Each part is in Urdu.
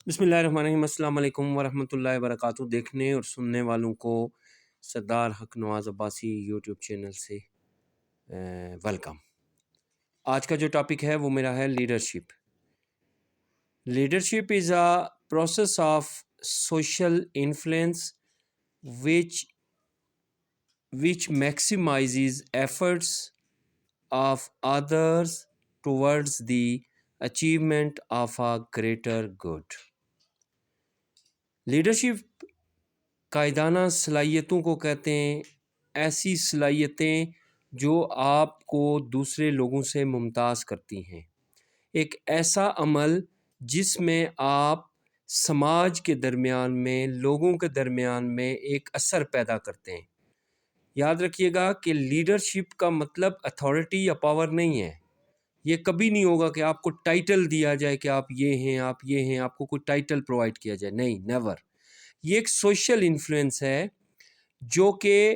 بسم اللہ الرحمن الرحیم۔ السلام علیکم ورحمۃ اللہ وبرکاتہ۔ دیکھنے اور سننے والوں کو سردار حق نواز عباسی یوٹیوب چینل سے ویلکم۔ آج کا جو ٹاپک ہے وہ میرا ہے leadership. Leadership is a process of social influence which maximizes efforts of others towards the achievement of a greater good۔ Leadership قائدانہ صلاحیتوں کو کہتے ہیں، ایسی صلاحیتیں جو آپ کو دوسرے لوگوں سے ممتاز کرتی ہیں، ایک ایسا عمل جس میں آپ سماج کے درمیان میں، لوگوں کے درمیان میں ایک اثر پیدا کرتے ہیں۔ یاد رکھیے گا کہ لیڈرشپ کا مطلب اتھارٹی یا پاور نہیں ہے۔ یہ کبھی نہیں ہوگا کہ آپ کو ٹائٹل دیا جائے کہ آپ یہ ہیں، آپ یہ ہیں، آپ کو کوئی ٹائٹل پرووائڈ کیا جائے، نہیں، نیور۔ یہ ایک سوشل انفلوئنس ہے جو کہ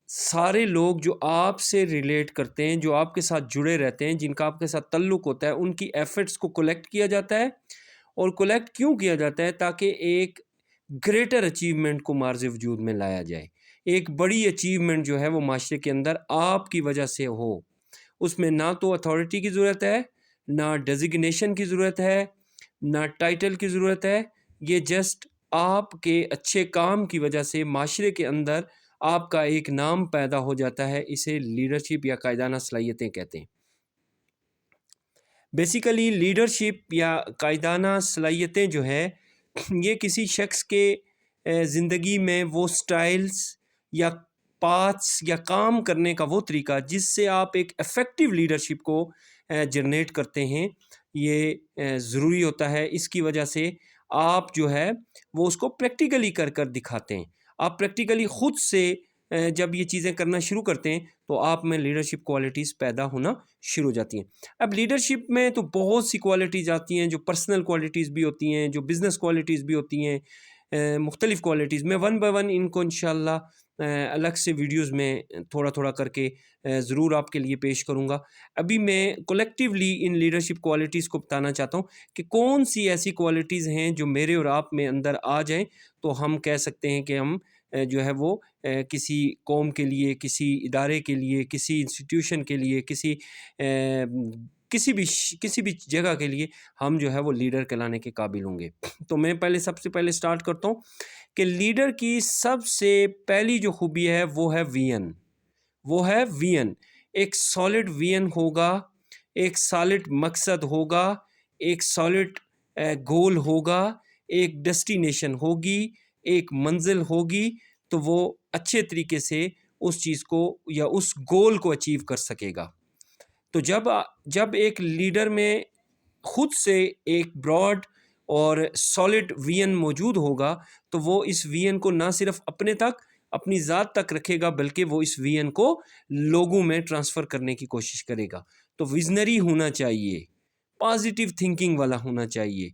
سارے لوگ جو آپ سے ریلیٹ کرتے ہیں، جو آپ کے ساتھ جڑے رہتے ہیں، جن کا آپ کے ساتھ تعلق ہوتا ہے، ان کی ایفرٹس کو کولیکٹ کیا جاتا ہے۔ اور کولیکٹ کیوں کیا جاتا ہے؟ تاکہ ایک گریٹر اچیومنٹ کو مارز وجود میں لایا جائے۔ ایک بڑی اچیومنٹ جو ہے وہ معاشرے کے اندر آپ کی وجہ سے ہو۔ اس میں نہ تو اتھارٹی کی ضرورت ہے، نہ ڈیزگنیشن کی ضرورت ہے، نہ ٹائٹل کی ضرورت ہے۔ یہ جسٹ آپ کے اچھے کام کی وجہ سے معاشرے کے اندر آپ کا ایک نام پیدا ہو جاتا ہے۔ اسے لیڈرشپ یا قائدانہ صلاحیتیں کہتے ہیں۔ بیسیکلی لیڈرشپ یا قائدانہ صلاحیتیں جو ہے یہ کسی شخص کے زندگی میں وہ سٹائلز یا پاتھس یا کام کرنے کا وہ طریقہ جس سے آپ ایک افیکٹو لیڈرشپ کو جنریٹ کرتے ہیں، یہ ضروری ہوتا ہے۔ اس کی وجہ سے آپ جو ہے وہ اس کو پریکٹیکلی کر کر دکھاتے ہیں۔ آپ پریکٹیکلی خود سے جب یہ چیزیں کرنا شروع کرتے ہیں تو آپ میں لیڈرشپ کوالٹیز پیدا ہونا شروع ہو جاتی ہیں۔ اب لیڈرشپ میں تو بہت سی کوالٹیز آتی ہیں، جو پرسنل کوالٹیز بھی ہوتی ہیں، جو بزنس کوالٹیز بھی ہوتی ہیں، مختلف کوالٹیز۔ میں ون بائی ون ان کو انشاءاللہ الگ سے ویڈیوز میں تھوڑا تھوڑا کر کے ضرور آپ کے لیے پیش کروں گا۔ ابھی میں کولیکٹیولی ان لیڈرشپ کوالٹیز کو بتانا چاہتا ہوں کہ کون سی ایسی کوالٹیز ہیں جو میرے اور آپ میں اندر آ جائیں تو ہم کہہ سکتے ہیں کہ ہم جو ہے وہ کسی قوم کے لیے، کسی ادارے کے لیے، کسی انسٹیٹیوشن کے لیے، کسی بھی جگہ کے لیے ہم جو ہے وہ لیڈر کہلانے کے قابل ہوں گے۔ تو میں سب سے پہلے سٹارٹ کرتا ہوں کہ لیڈر کی سب سے پہلی جو خوبی ہے وہ ہے ویژن۔ وہ ہے ویژن۔ ایک سالڈ ویژن ہوگا، ایک سالڈ مقصد ہوگا، ایک سالڈ گول ہوگا، ایک ڈیسٹینیشن ہوگی، ایک منزل ہوگی، تو وہ اچھے طریقے سے اس چیز کو یا اس گول کو اچیو کر سکے گا۔ تو جب ایک لیڈر میں خود سے ایک براڈ اور سالڈ ویژن موجود ہوگا تو وہ اس ویژن کو نہ صرف اپنے تک، اپنی ذات تک رکھے گا، بلکہ وہ اس ویژن کو لوگوں میں ٹرانسفر کرنے کی کوشش کرے گا۔ تو ویژنری ہونا چاہیے، پازیٹیو تھنکنگ والا ہونا چاہیے،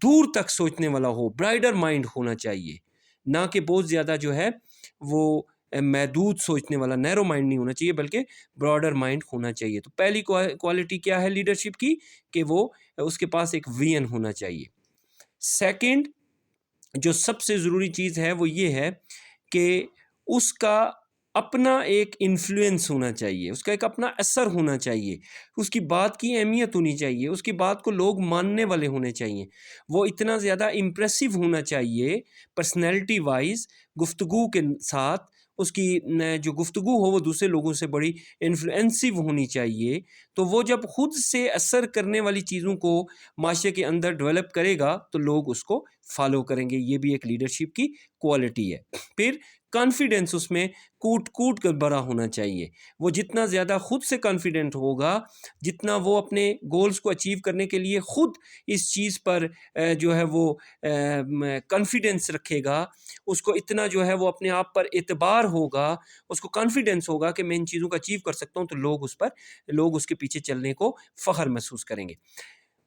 دور تک سوچنے والا ہو، برائڈر مائنڈ ہونا چاہیے، نہ کہ بہت زیادہ جو ہے وہ محدود سوچنے والا، نیرو مائنڈ نہیں ہونا چاہیے، بلکہ براڈر مائنڈ ہونا چاہیے۔ تو پہلی کوالٹی کیا ہے لیڈرشپ کی؟ کہ وہ اس کے پاس ایک ویژن ہونا چاہیے۔ سیکنڈ جو سب سے ضروری چیز ہے وہ یہ ہے کہ اس کا اپنا ایک انفلوئنس ہونا چاہیے، اس کا ایک اپنا اثر ہونا چاہیے، اس کی بات کی اہمیت ہونی چاہیے، اس کی بات کو لوگ ماننے والے ہونے چاہیے، وہ اتنا زیادہ امپریسو ہونا چاہیے پرسنالٹی وائز، گفتگو کے ساتھ اس کی جو گفتگو ہو وہ دوسرے لوگوں سے بڑی انفلوئنسو ہونی چاہیے۔ تو وہ جب خود سے اثر کرنے والی چیزوں کو معاشرے کے اندر ڈیولپ کرے گا تو لوگ اس کو فالو کریں گے۔ یہ بھی ایک لیڈرشپ کی کوالٹی ہے۔ پھر کانفیڈنس اس میں کوٹ کر بڑا ہونا چاہیے۔ وہ جتنا زیادہ خود سے کانفیڈنٹ ہوگا، جتنا وہ اپنے گولز کو اچیو کرنے کے لیے خود اس چیز پر جو ہے وہ کانفیڈنس رکھے گا، اس کو اتنا جو ہے وہ اپنے آپ پر اعتبار ہوگا، اس کو کانفیڈنس ہوگا کہ میں ان چیزوں کو اچیو کر سکتا ہوں، تو لوگ اس کے پیچھے چلنے کو فخر محسوس کریں گے۔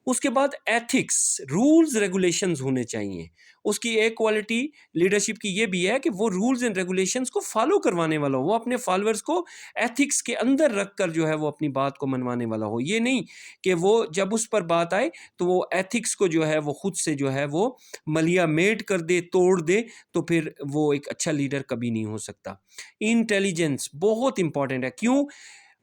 اس کے بعد ایتھکس، رولز ریگولیشنز ہونے چاہیے. اس کی ایک کوالٹی لیڈرشپ کی یہ بھی ہے کہ وہ رولز اینڈ ریگولیشنز کو فالو کروانے والا ہو، وہ اپنے فالوورز کو ایتھکس کے اندر رکھ کر جو ہے وہ اپنی بات کو منوانے والا ہو. یہ نہیں کہ وہ جب اس پر بات آئے تو وہ ایتھکس کو جو ہے وہ خود سے جو ہے وہ ملیا میٹ کر دے، توڑ دے، تو پھر وہ ایک اچھا لیڈر کبھی نہیں ہو سکتا. انٹیلیجنس بہت امپورٹنٹ ہے. کیوں؟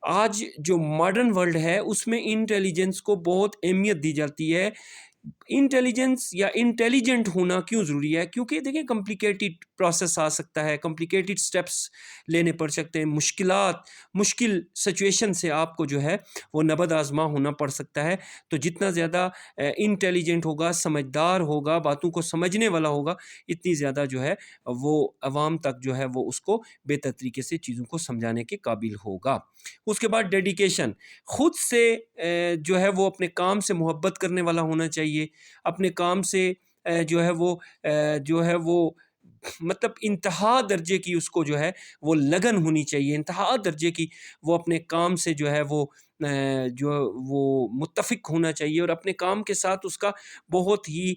آج جو ماڈرن ورلڈ ہے اس میں انٹیلیجنس کو بہت اہمیت دی جاتی ہے. انٹیلیجنس یا انٹیلیجنٹ ہونا کیوں ضروری ہے؟ کیونکہ دیکھیں کمپلیکیٹڈ پروسیس آ سکتا ہے، کمپلیکیٹڈ سٹیپس لینے پڑ سکتے ہیں، مشکل سچویشن سے آپ کو جو ہے وہ نبرد آزما ہونا پڑ سکتا ہے. تو جتنا زیادہ انٹیلیجنٹ ہوگا، سمجھدار ہوگا، باتوں کو سمجھنے والا ہوگا، اتنی زیادہ جو ہے وہ عوام تک جو ہے وہ اس کو بہتر طریقے سے چیزوں کو سمجھانے کے قابل ہوگا. اس کے بعد ڈیڈیکیشن، خود سے جو ہے وہ اپنے کام سے محبت کرنے والا ہونا چاہیے. اپنے کام سے جو ہے وہ مطلب انتہا درجے کی اس کو جو ہے وہ لگن ہونی چاہیے، انتہا درجے کی وہ اپنے کام سے جو ہے وہ متفق ہونا چاہیے، اور اپنے کام کے ساتھ اس کا بہت ہی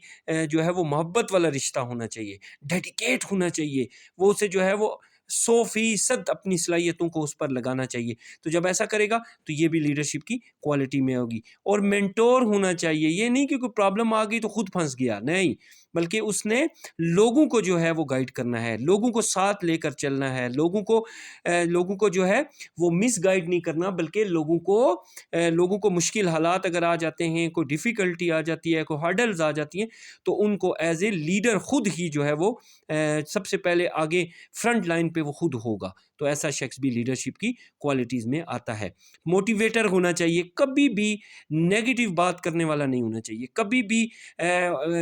جو ہے وہ محبت والا رشتہ ہونا چاہیے، ڈیڈیکیٹ ہونا چاہیے. وہ اسے جو ہے وہ 100% اپنی صلاحیتوں کو اس پر لگانا چاہیے. تو جب ایسا کرے گا تو یہ بھی لیڈرشپ کی کوالٹی میں ہوگی. اور مینٹور ہونا چاہیے. یہ نہیں کہ کوئی پرابلم آ گئی تو خود پھنس گیا، نہیں، بلکہ اس نے لوگوں کو جو ہے وہ گائیڈ کرنا ہے، لوگوں کو ساتھ لے کر چلنا ہے، لوگوں کو جو ہے وہ مس گائیڈ نہیں کرنا، بلکہ لوگوں کو مشکل حالات اگر آ جاتے ہیں، کوئی ڈیفیکلٹی آ جاتی ہے، کوئی ہرڈلز آ جاتی ہیں، تو ان کو ایز اے لیڈر خود ہی جو ہے وہ سب سے پہلے آگے فرنٹ لائن پہ وہ خود ہوگا. تو ایسا شخص بھی لیڈرشپ کی کوالٹیز میں آتا ہے. موٹیویٹر ہونا چاہیے، کبھی بھی نیگیٹو بات کرنے والا نہیں ہونا چاہیے، کبھی بھی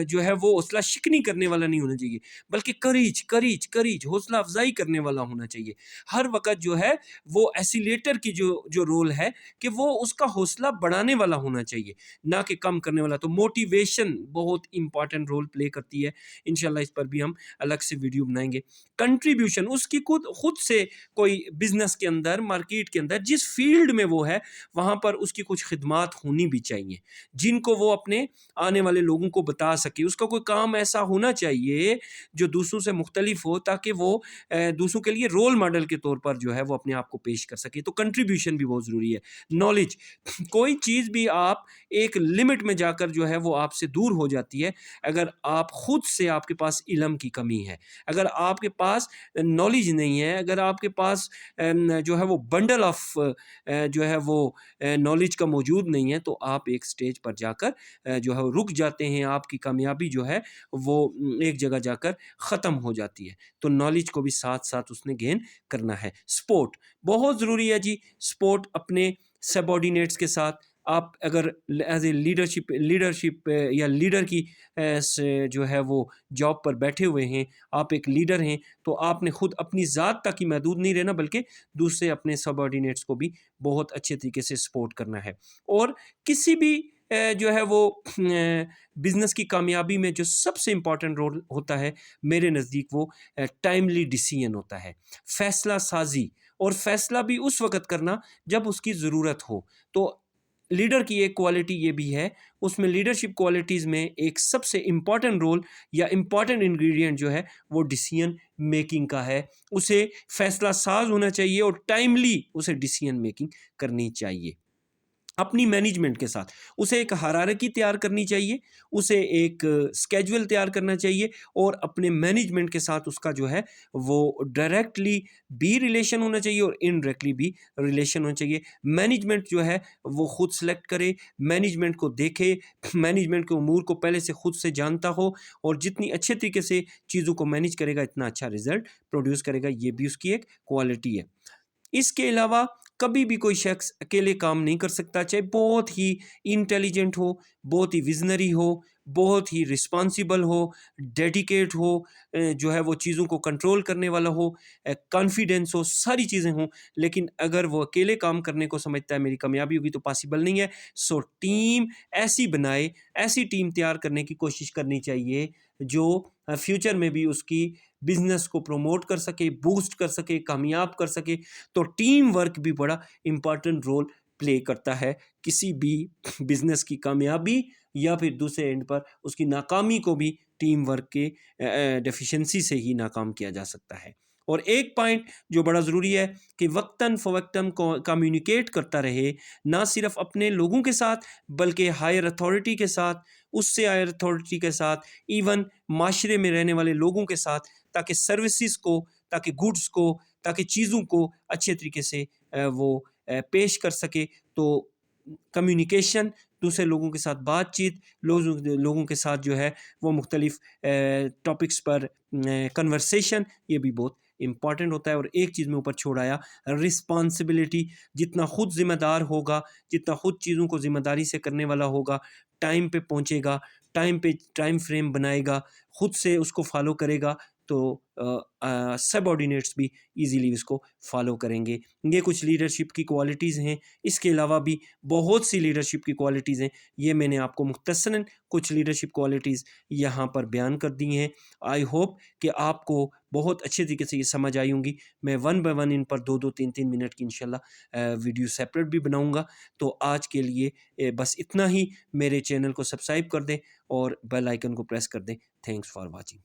جو ہے وہ حوصلہ شکنی کرنے والا نہیں ہونا چاہیے، بلکہ کریج حوصلہ افزائی کرنے والا ہونا چاہیے. ہر وقت جو ہے وہ ایسیلیٹر کی جو رول ہے کہ وہ اس کا حوصلہ بڑھانے والا ہونا چاہیے، نہ کہ کم کرنے والا. تو موٹیویشن بہت امپورٹنٹ رول پلے کرتی ہے. انشاءاللہ اس پر بھی ہم الگ سے ویڈیو بنائیں گے. کنٹریبیوشن، اس کی خود سے کوئی بزنس کے اندر، مارکیٹ کے اندر، جس فیلڈ میں وہ ہے وہاں پر اس کی کچھ خدمات ہونی بھی چاہیے جن کو وہ اپنے آنے والے لوگوں کو بتا سکے. اس کا کوئی کام ایسا ہونا چاہیے جو دوسروں سے مختلف ہو، تاکہ وہ دوسروں کے لیے رول ماڈل کے طور پر جو ہے وہ اپنے آپ کو پیش کر سکے. تو کنٹریبیوشن بھی بہت ضروری ہے. نالج، کوئی چیز بھی آپ ایک لمٹ میں جا کر جو ہے وہ آپ سے دور ہو جاتی ہے اگر آپ خود سے، آپ کے پاس علم کی کمی ہے، اگر آپ کے پاس نالج نہیں ہے، اگر آپ کے پاس جو ہے وہ بنڈل آف جو ہے وہ نالج کا موجود نہیں ہے، تو آپ ایک سٹیج پر جا کر جو ہے رک جاتے ہیں. آپ کی کامیابی جو ہے وہ ایک جگہ جا کر ختم ہو جاتی ہے. تو نالج کو بھی ساتھ ساتھ اس نے گین کرنا ہے. سپورٹ بہت ضروری ہے جی. سپورٹ اپنے سبارڈینیٹس کے ساتھ، آپ اگر ایز اے لیڈرشپ یا لیڈر کی جو ہے وہ جاب پر بیٹھے ہوئے ہیں، آپ ایک لیڈر ہیں، تو آپ نے خود اپنی ذات تک ہی محدود نہیں رہنا، بلکہ دوسرے اپنے سبارڈینیٹس کو بھی بہت اچھے طریقے سے سپورٹ کرنا ہے. اور کسی بھی جو ہے وہ بزنس کی کامیابی میں جو سب سے امپورٹنٹ رول ہوتا ہے میرے نزدیک، وہ ٹائملی ڈیسیژن ہوتا ہے، فیصلہ سازی. اور فیصلہ بھی اس وقت کرنا جب اس کی ضرورت ہو. تو لیڈر کی ایک کوالٹی یہ بھی ہے، اس میں لیڈرشپ کوالٹیز میں ایک سب سے امپورٹنٹ رول یا امپورٹنٹ انگریڈینٹ جو ہے وہ ڈیسیژن میکنگ کا ہے. اسے فیصلہ ساز ہونا چاہیے اور ٹائملی اسے ڈیسیژن میکنگ کرنی چاہیے. اپنی مینجمنٹ کے ساتھ اسے ایک ہیرارکی تیار کرنی چاہیے، اسے ایک اسکیجول تیار کرنا چاہیے، اور اپنے مینجمنٹ کے ساتھ اس کا جو ہے وہ ڈائریکٹلی بھی ریلیشن ہونا چاہیے اور انڈائریکٹلی بھی ریلیشن ہونا چاہیے. مینجمنٹ جو ہے وہ خود سلیکٹ کرے، مینجمنٹ کو دیکھے، مینجمنٹ کے امور کو پہلے سے خود سے جانتا ہو، اور جتنی اچھے طریقے سے چیزوں کو مینیج کرے گا اتنا اچھا رزلٹ پروڈیوس کرے گا. یہ بھی اس کی ایک کوالٹی ہے. اس کے علاوہ کبھی بھی کوئی شخص اکیلے کام نہیں کر سکتا، چاہے بہت ہی انٹیلیجنٹ ہو، بہت ہی ویژنری ہو، بہت ہی رسپانسیبل ہو، ڈیڈیکیٹ ہو، جو ہے وہ چیزوں کو کنٹرول کرنے والا ہو، کانفیڈنس ہو، ساری چیزیں ہوں، لیکن اگر وہ اکیلے کام کرنے کو سمجھتا ہے میری کامیابی ہوگی، تو پاسبل نہیں ہے. سو ٹیم ایسی بنائے، ایسی ٹیم تیار کرنے کی کوشش کرنی چاہیے جو فیوچر میں بھی اس کی بزنس کو پروموٹ کر سکے، بوسٹ کر سکے، کامیاب کر سکے. تو ٹیم ورک بھی بڑا امپورٹنٹ رول پلے کرتا ہے کسی بھی بزنس کی کامیابی یا پھر دوسرے اینڈ پر اس کی ناکامی کو بھی ٹیم ورک کے ڈیفیشنسی سے ہی ناکام کیا جا سکتا ہے۔ اور ایک پوائنٹ جو بڑا ضروری ہے کہ وقتاً فوقتاً کمیونیکیٹ کرتا رہے، نہ صرف اپنے لوگوں کے ساتھ بلکہ ہائر اتھارٹی کے ساتھ، اس سے ہائر اتھارٹی کے ساتھ، ایون معاشرے میں رہنے والے لوگوں کے ساتھ، تاکہ سروسز کو، تاکہ گڈس کو، تاکہ چیزوں کو اچھے طریقے سے وہ پیش کر سکے۔ تو کمیونیکیشن، دوسرے لوگوں کے ساتھ بات چیت، لوگوں کے ساتھ جو ہے وہ مختلف ٹاپکس پر کنورسیشن، یہ بھی بہت امپورٹنٹ ہوتا ہے۔ اور ایک چیز میں اوپر چھوڑ آیا، رسپانسبلٹی، جتنا خود ذمہ دار ہوگا، جتنا خود چیزوں کو ذمہ داری سے کرنے والا ہوگا، ٹائم پہ پہنچے گا، ٹائم فریم بنائے گا، خود سے اس کو فالو کرے گا، تو سب آرڈینیٹس بھی ایزیلی اس کو فالو کریں گے۔ یہ کچھ لیڈرشپ کی کوالٹیز ہیں، اس کے علاوہ بھی بہت سی لیڈرشپ کی کوالٹیز ہیں، یہ میں نے آپ کو مختصراً کچھ لیڈرشپ کوالٹیز یہاں پر بیان کر دی ہیں۔ آئی ہوپ کہ آپ کو بہت اچھے طریقے سے یہ سمجھ آئی ہوں گی۔ میں 1 بائی 1 ان پر 2-3 منٹ کی انشاءاللہ ویڈیو سیپریٹ بھی بناؤں گا۔ تو آج کے لیے بس اتنا ہی۔ میرے چینل کو سبسکرائب کر دیں اور بیل آئیکن کو پریس کر دیں۔ Thanks for watching.